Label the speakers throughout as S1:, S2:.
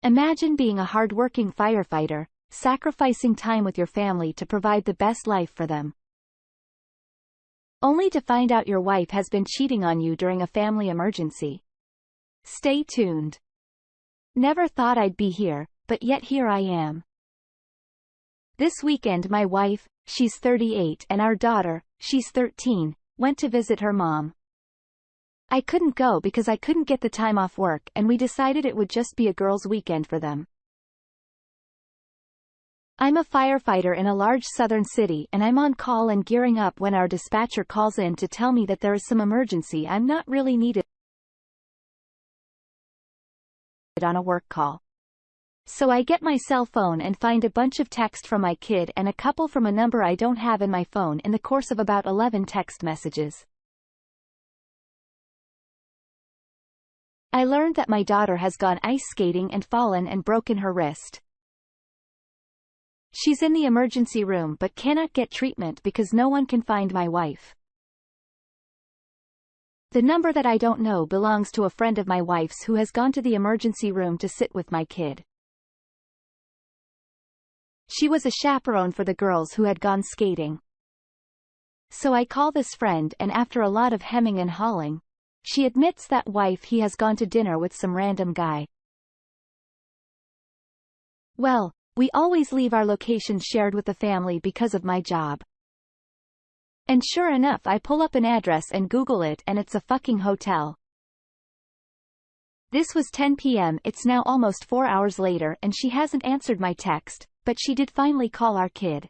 S1: Imagine being a hard-working firefighter, sacrificing time with your family to provide the best life for them, only to find out your wife has been cheating on you during a family emergency. Stay tuned. Never thought I'd be here, but yet here I am. This weekend my wife, she's 38, and our daughter, she's 13, went to visit her mom. I couldn't go because I couldn't get the time off work, and we decided it would just be a girls' weekend for them. I'm a firefighter in a large southern city, and I'm on call and gearing up when our dispatcher calls in to tell me that there is some emergency. I'm not really needed on a work call. So I get my cell phone and find a bunch of text from my kid and a couple from a number I don't have in my phone in the course of about 11 text messages. I learned that my daughter has gone ice skating and fallen and broken her wrist. She's in the emergency room but cannot get treatment because no one can find my wife. The number that I don't know belongs to a friend of my wife's who has gone to the emergency room to sit with my kid. She was a chaperone for the girls who had gone skating. So I call this friend, and after a lot of hemming and hawing, she admits that wife he has gone to dinner with some random guy. Well, we always leave our locations shared with the family because of my job. And sure enough, I pull up an address and Google it, and it's a fucking hotel. This was 10 p.m. It's now almost 4 hours later and she hasn't answered my text, but she did finally call our kid.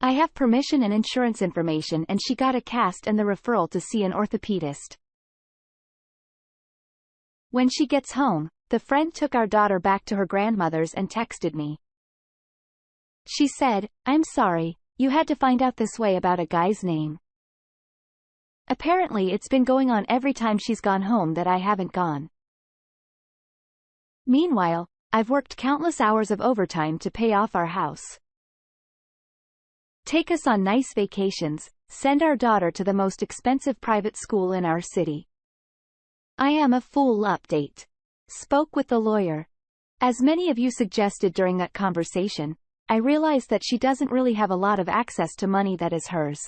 S1: I have permission and insurance information, and she got a cast and the referral to see an orthopedist. When she gets home, the friend took our daughter back to her grandmother's and texted me. She said, "I'm sorry, you had to find out this way about a guy's name. Apparently it's been going on every time she's gone home that I haven't gone. Meanwhile, I've worked countless hours of overtime to pay off our house, take us on nice vacations, send our daughter to the most expensive private school in our city. I am a fool." Update. Spoke with the lawyer. As many of you suggested during that conversation, I realized that she doesn't really have a lot of access to money that is hers.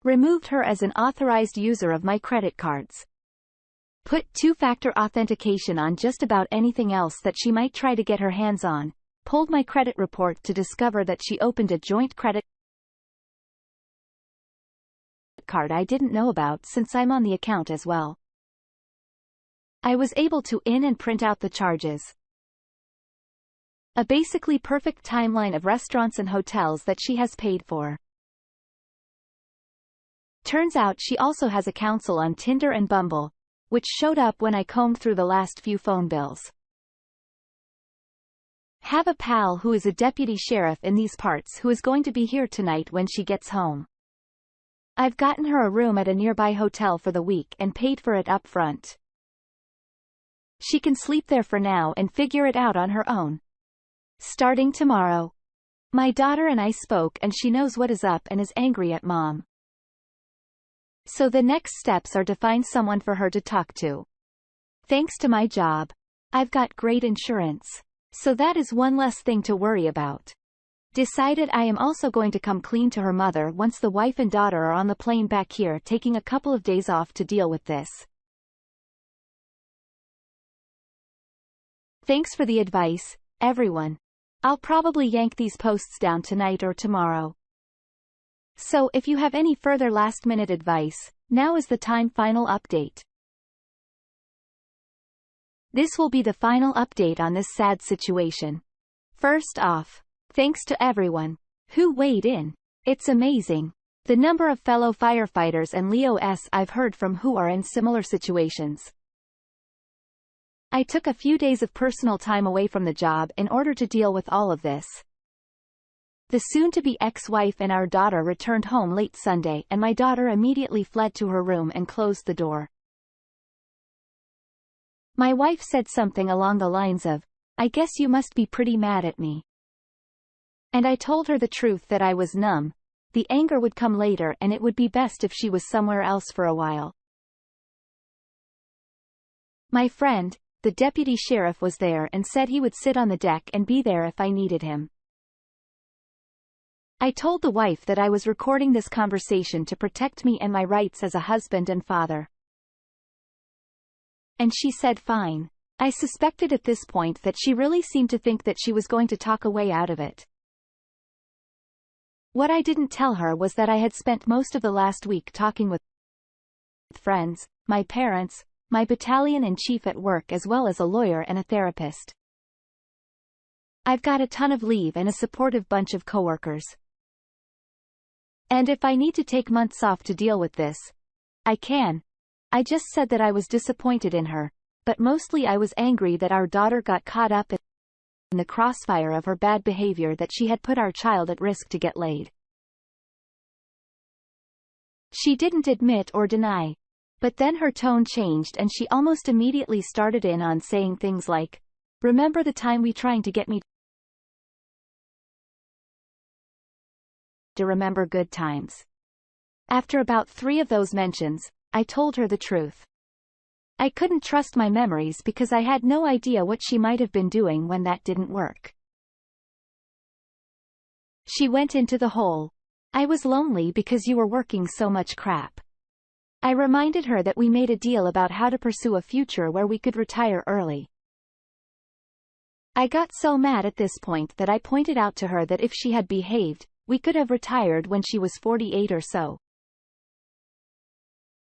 S1: Removed her as an authorized user of my credit cards. Put two-factor authentication on just about anything else that she might try to get her hands on. Pulled my credit report to discover that she opened a joint credit card I didn't know about since I'm on the account as well. I was able to in and print out the charges. A basically perfect timeline of restaurants and hotels that she has paid for. Turns out she also has a counsel on Tinder and Bumble, which showed up when I combed through the last few phone bills. Have a pal who is a deputy sheriff in these parts who is going to be here tonight when she gets home. I've gotten her a room at a nearby hotel for the week and paid for it up front. She can sleep there for now and figure it out on her own. Starting tomorrow. My daughter and I spoke and she knows what is up and is angry at mom. So the next steps are to find someone for her to talk to. Thanks to my job, I've got great insurance, so that is one less thing to worry about. Decided I am also going to come clean to her mother once the wife and daughter are on the plane back here, taking a couple of days off to deal with this. Thanks for the advice, everyone. I'll probably yank these posts down tonight or tomorrow. So if you have any further last-minute advice, now is the time. Final update. This will be the final update on this sad situation. First off, thanks to everyone who weighed in. It's amazing the number of fellow firefighters and LEOs I've heard from who are in similar situations. I took a few days of personal time away from the job in order to deal with all of this. The soon-to-be ex-wife and our daughter returned home late Sunday, and my daughter immediately fled to her room and closed the door. My wife said something along the lines of, "I guess you must be pretty mad at me." And I told her the truth, that I was numb. The anger would come later and it would be best if she was somewhere else for a while. My friend, the deputy sheriff, was there and said he would sit on the deck and be there if I needed him. I told the wife that I was recording this conversation to protect me and my rights as a husband and father. And she said fine. I suspected at this point that she really seemed to think that she was going to talk a way out of it. What I didn't tell her was that I had spent most of the last week talking with friends, my parents, my battalion in chief at work, as well as a lawyer and a therapist. I've got a ton of leave and a supportive bunch of coworkers. And if I need to take months off to deal with this, I can. I just said that I was disappointed in her, but mostly I was angry that our daughter got caught up in the crossfire of her bad behavior, that she had put our child at risk to get laid. She didn't admit or deny. But then her tone changed and she almost immediately started in on saying things like, "Remember the time we trying to get me to remember good times?" After about 3 of those mentions, I told her the truth. I couldn't trust my memories because I had no idea what she might have been doing when that didn't work. She went into the hole. "I was lonely because you were working so much crap." I reminded her that we made a deal about how to pursue a future where we could retire early. I got so mad at this point that I pointed out to her that if she had behaved, we could have retired when she was 48 or so.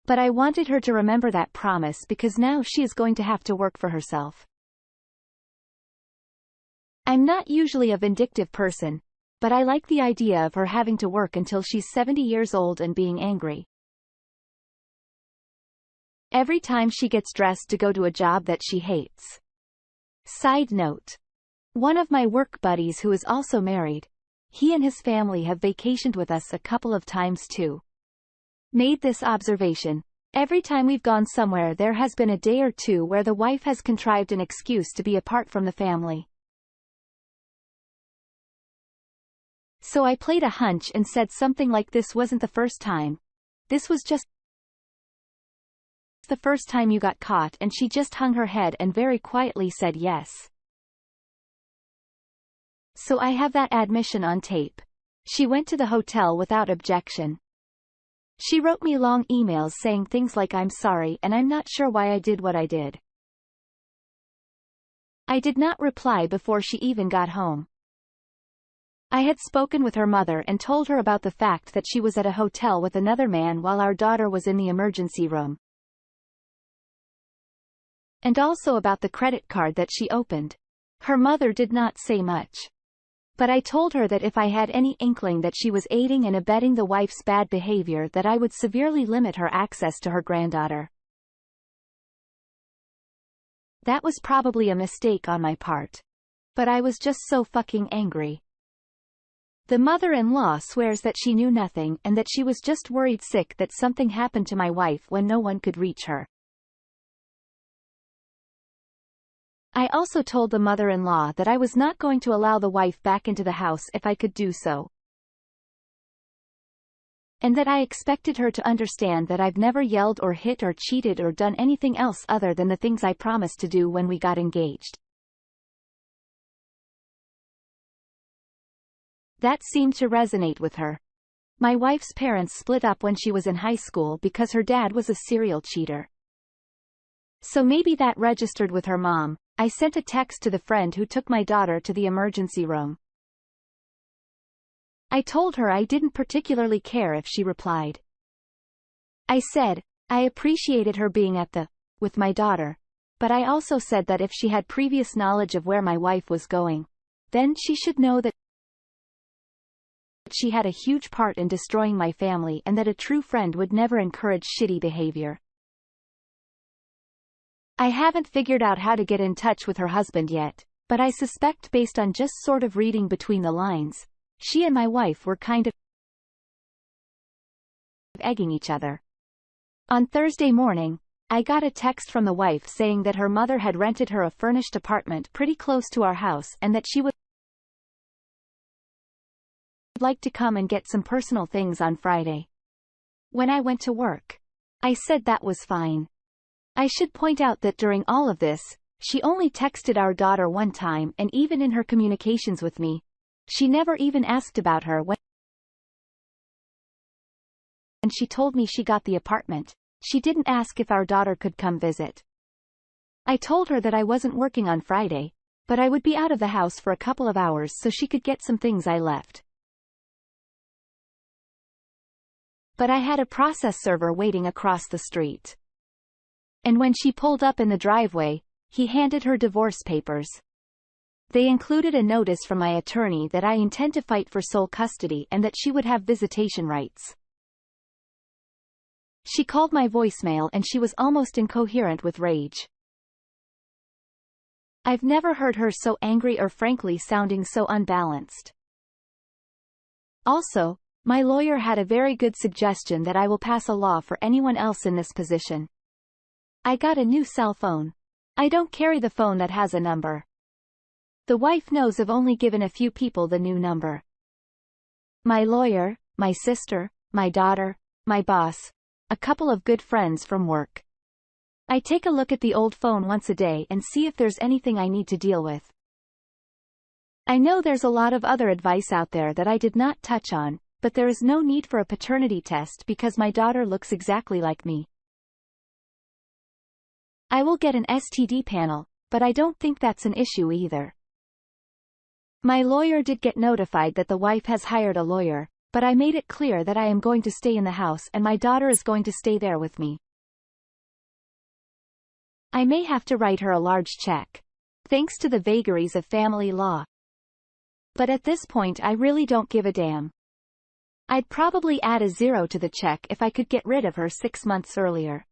S1: But I wanted her to remember that promise because now she is going to have to work for herself. I'm not usually a vindictive person, but I like the idea of her having to work until she's 70 years old and being angry. Every time she gets dressed to go to a job that she hates. Side note. One of my work buddies who is also married, he and his family have vacationed with us a couple of times too. Made this observation: every time we've gone somewhere there has been a day or two where the wife has contrived an excuse to be apart from the family. So I played a hunch and said something like, "This wasn't the first time. This was just the first time you got caught," and she just hung her head and very quietly said yes. So I have that admission on tape. She went to the hotel without objection. She wrote me long emails saying things like, "I'm sorry and I'm not sure why I did what I did." I did not reply before she even got home. I had spoken with her mother and told her about the fact that she was at a hotel with another man while our daughter was in the emergency room. And also about the credit card that she opened. Her mother did not say much. But I told her that if I had any inkling that she was aiding and abetting the wife's bad behavior, that I would severely limit her access to her granddaughter. That was probably a mistake on my part. But I was just so fucking angry. The mother-in-law swears that she knew nothing and that she was just worried sick that something happened to my wife when no one could reach her. I also told the mother-in-law that I was not going to allow the wife back into the house if I could do so. And that I expected her to understand that I've never yelled or hit or cheated or done anything else other than the things I promised to do when we got engaged. That seemed to resonate with her. My wife's parents split up when she was in high school because her dad was a serial cheater. So maybe that registered with her mom. I sent a text to the friend who took my daughter to the emergency room. I told her I didn't particularly care if she replied. I said, I appreciated her being at the with my daughter, but I also said that if she had previous knowledge of where my wife was going, then she should know that she had a huge part in destroying my family and that a true friend would never encourage shitty behavior. I haven't figured out how to get in touch with her husband yet, but I suspect based on just sort of reading between the lines, she and my wife were kind of egging each other. On Thursday morning, I got a text from the wife saying that her mother had rented her a furnished apartment pretty close to our house and that she would like to come and get some personal things on Friday. When I went to work, I said that was fine. I should point out that during all of this, she only texted our daughter one time, and even in her communications with me, she never even asked about her when she told me she got the apartment. She didn't ask if our daughter could come visit. I told her that I wasn't working on Friday, but I would be out of the house for a couple of hours so she could get some things I left. But I had a process server waiting across the street. And when she pulled up in the driveway, he handed her divorce papers. They included a notice from my attorney that I intend to fight for sole custody and that she would have visitation rights. She called my voicemail and she was almost incoherent with rage. I've never heard her so angry or frankly sounding so unbalanced. Also, my lawyer had a very good suggestion that I will pass a law for anyone else in this position. I got a new cell phone. I don't carry the phone that has a number. The wife knows I've only given a few people the new number. My lawyer, my sister, my daughter, my boss, a couple of good friends from work. I take a look at the old phone once a day and see if there's anything I need to deal with. I know there's a lot of other advice out there that I did not touch on, but there is no need for a paternity test because my daughter looks exactly like me. I will get an STD panel, but I don't think that's an issue either. My lawyer did get notified that the wife has hired a lawyer, but I made it clear that I am going to stay in the house and my daughter is going to stay there with me. I may have to write her a large check, thanks to the vagaries of family law. But at this point I really don't give a damn. I'd probably add a zero to the check if I could get rid of her 6 months earlier.